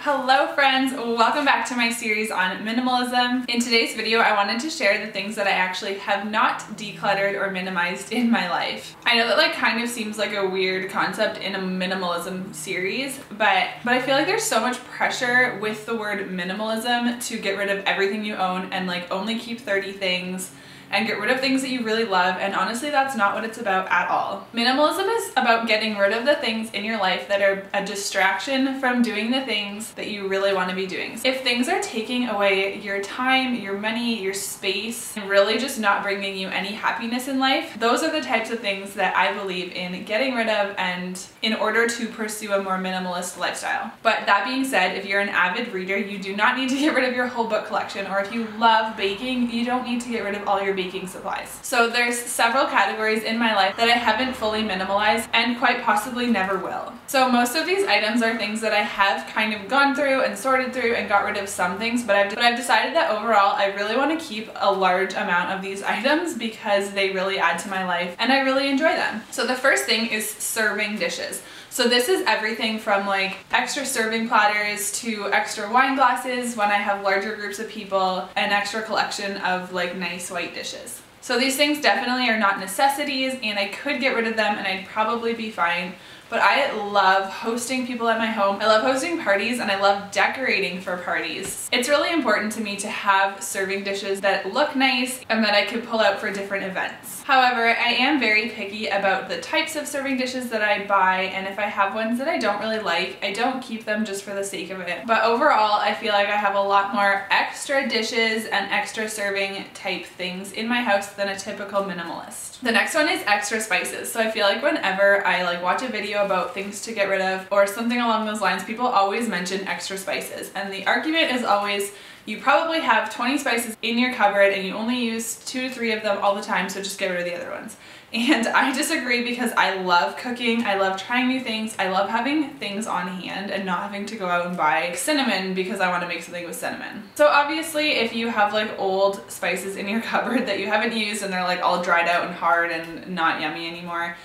Hello friends, welcome back to my series on minimalism. In today's video I wanted to share the things that I actually have not decluttered or minimized in my life. I know that kind of seems like a weird concept in a minimalism series, but I feel like there's so much pressure with the word minimalism to get rid of everything you own and only keep 30 things and get rid of things that you really love, and honestly that's not what it's about at all. Minimalism is about getting rid of the things in your life that are a distraction from doing the things that you really want to be doing. If things are taking away your time, your money, your space, and really just not bringing you any happiness in life, those are the types of things that I believe in getting rid of and in order to pursue a more minimalist lifestyle. But that being said, if you're an avid reader, you do not need to get rid of your whole book collection, or if you love baking, you don't need to get rid of all your baking supplies. So there's several categories in my life that I haven't fully minimalized and quite possibly never will. So most of these items are things that I have kind of gone through and sorted through and got rid of some things, but I've decided that overall I really want to keep a large amount of these items because they really add to my life and I really enjoy them. So the first thing is serving dishes. So this is everything from extra serving platters to extra wine glasses when I have larger groups of people, an extra collection of nice white dishes. So these things definitely are not necessities and I could get rid of them and I'd probably be fine. But I love hosting people at my home. I love hosting parties and I love decorating for parties. It's really important to me to have serving dishes that look nice and that I can pull out for different events. However, I am very picky about the types of serving dishes that I buy, and if I have ones that I don't really like, I don't keep them just for the sake of it. But overall, I feel like I have a lot more extra dishes and extra serving type things in my house than a typical minimalist. The next one is extra spices. So I feel like whenever I watch a video about things to get rid of or something along those lines, people always mention extra spices, and the argument is always, you probably have 20 spices in your cupboard and you only use 2 to 3 of them all the time, so just get rid of the other ones. And I disagree because I love cooking, I love trying new things, I love having things on hand and not having to go out and buy cinnamon because I want to make something with cinnamon. So obviously if you have old spices in your cupboard that you haven't used and they're all dried out and hard and not yummy anymore,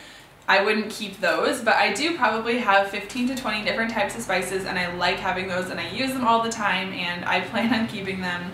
I wouldn't keep those, but I do probably have 15 to 20 different types of spices and I like having those and I use them all the time and I plan on keeping them.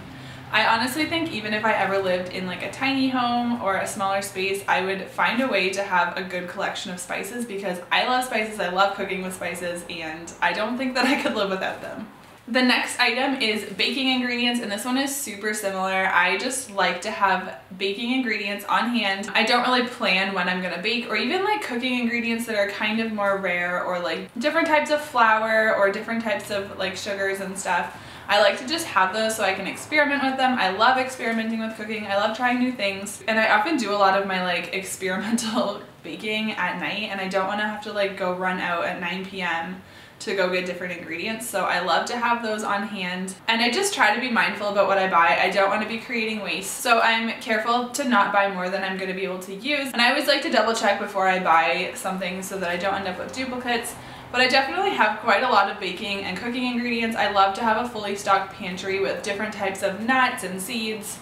I honestly think even if I ever lived in a tiny home or a smaller space, I would find a way to have a good collection of spices because I love spices, I love cooking with spices, and I don't think that I could live without them. The next item is baking ingredients, and this one is super similar. I just like to have baking ingredients on hand. I don't really plan when I'm gonna bake, or even cooking ingredients that are kind of more rare, or different types of flour or different types of sugars and stuff. I like to just have those so I can experiment with them. I love experimenting with cooking. I love trying new things, and I often do a lot of my experimental baking at night, and I don't want to have to go run out at 9 p.m. to go get different ingredients, so I love to have those on hand. And I just try to be mindful about what I buy. I don't want to be creating waste, so I'm careful to not buy more than I'm going to be able to use, and I always like to double check before I buy something so that I don't end up with duplicates. But I definitely have quite a lot of baking and cooking ingredients. I love to have a fully stocked pantry with different types of nuts and seeds,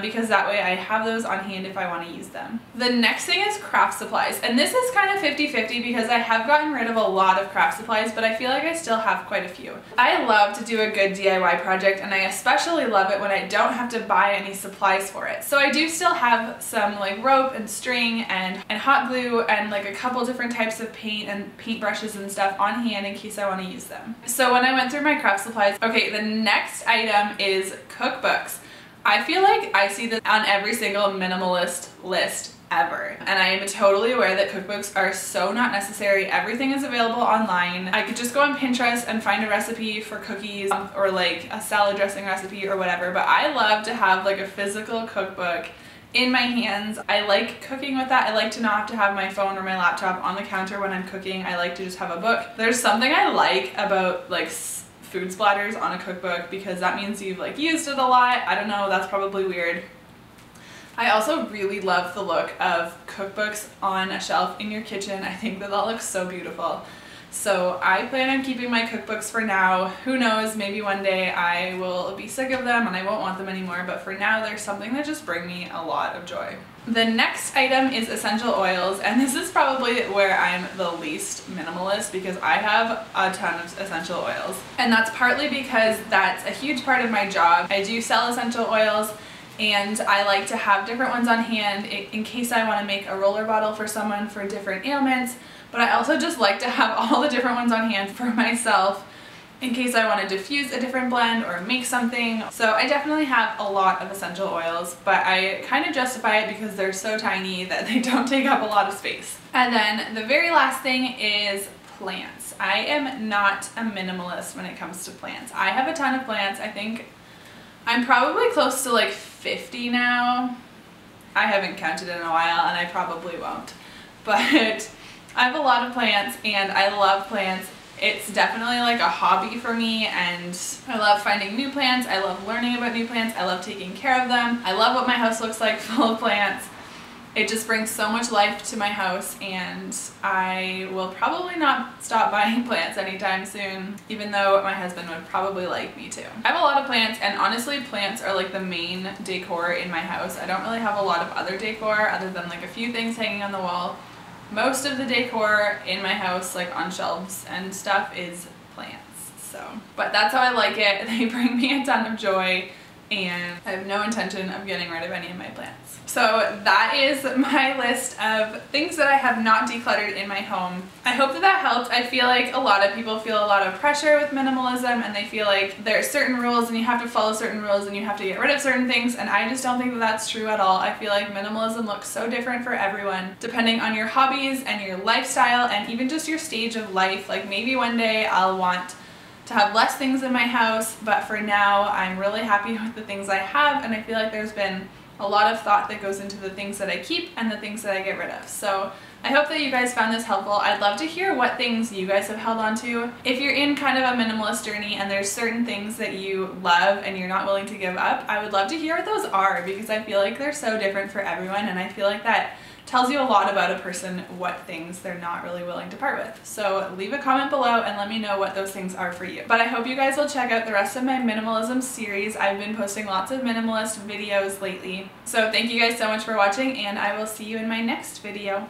because that way I have those on hand if I want to use them. The next thing is craft supplies, and this is kind of 50-50 because I have gotten rid of a lot of craft supplies, but I feel like I still have quite a few. I love to do a good DIY project, and I especially love it when I don't have to buy any supplies for it. So I do still have some rope and string and hot glue and a couple different types of paint and paint brushes and stuff on hand in case I want to use them. So when I went through my craft supplies, okay, the next item is cookbooks. I feel like I see this on every single minimalist list ever, and I am totally aware that cookbooks are so not necessary. Everything is available online. I could just go on Pinterest and find a recipe for cookies or a salad dressing recipe or whatever, but I love to have a physical cookbook in my hands. I like cooking with that. I like to not have to have my phone or my laptop on the counter when I'm cooking. I like to just have a book. There's something I like about food splatters on a cookbook because that means you've used it a lot. I don't know, that's probably weird. I also really love the look of cookbooks on a shelf in your kitchen. I think that looks so beautiful. So I plan on keeping my cookbooks for now. Who knows, maybe one day I will be sick of them and I won't want them anymore, but for now there's something that just bring me a lot of joy. The next item is essential oils, and this is probably where I'm the least minimalist because I have a ton of essential oils. And that's partly because that's a huge part of my job. I do sell essential oils and I like to have different ones on hand in case I want to make a roller bottle for someone for different ailments, but I also just like to have all the different ones on hand for myself in case I want to diffuse a different blend or make something. So I definitely have a lot of essential oils, but I kind of justify it because they're so tiny that they don't take up a lot of space. And then the very last thing is plants. I am not a minimalist when it comes to plants. I have a ton of plants. I think I'm probably close to like 50 now. I haven't counted in a while and I probably won't. But I have a lot of plants and I love plants. It's definitely like a hobby for me, and I love finding new plants. I love learning about new plants. I love taking care of them. I love what my house looks like full of plants. It just brings so much life to my house, and I will probably not stop buying plants anytime soon, even though my husband would probably like me to. I have a lot of plants, and honestly plants are like the main decor in my house. I don't really have a lot of other decor other than like a few things hanging on the wall. Most of the decor in my house, like on shelves and stuff, is plants. So, but that's how I like it. They bring me a ton of joy, and I have no intention of getting rid of any of my plants. So that is my list of things that I have not decluttered in my home. I hope that that helped. I feel like a lot of people feel a lot of pressure with minimalism, and they feel like there are certain rules and you have to follow certain rules and you have to get rid of certain things, and I just don't think that that's true at all. I feel like minimalism looks so different for everyone depending on your hobbies and your lifestyle and even just your stage of life. Like maybe one day I'll want to have less things in my house, but for now I'm really happy with the things I have, and I feel like there's been a lot of thought that goes into the things that I keep and the things that I get rid of. So I hope that you guys found this helpful. I'd love to hear what things you guys have held on to. If you're in kind of a minimalist journey and there's certain things that you love and you're not willing to give up, I would love to hear what those are, because I feel like they're so different for everyone, and I feel like that tells you a lot about a person what things they're not really willing to part with. So leave a comment below and let me know what those things are for you. But I hope you guys will check out the rest of my minimalism series. I've been posting lots of minimalist videos lately. So thank you guys so much for watching, and I will see you in my next video.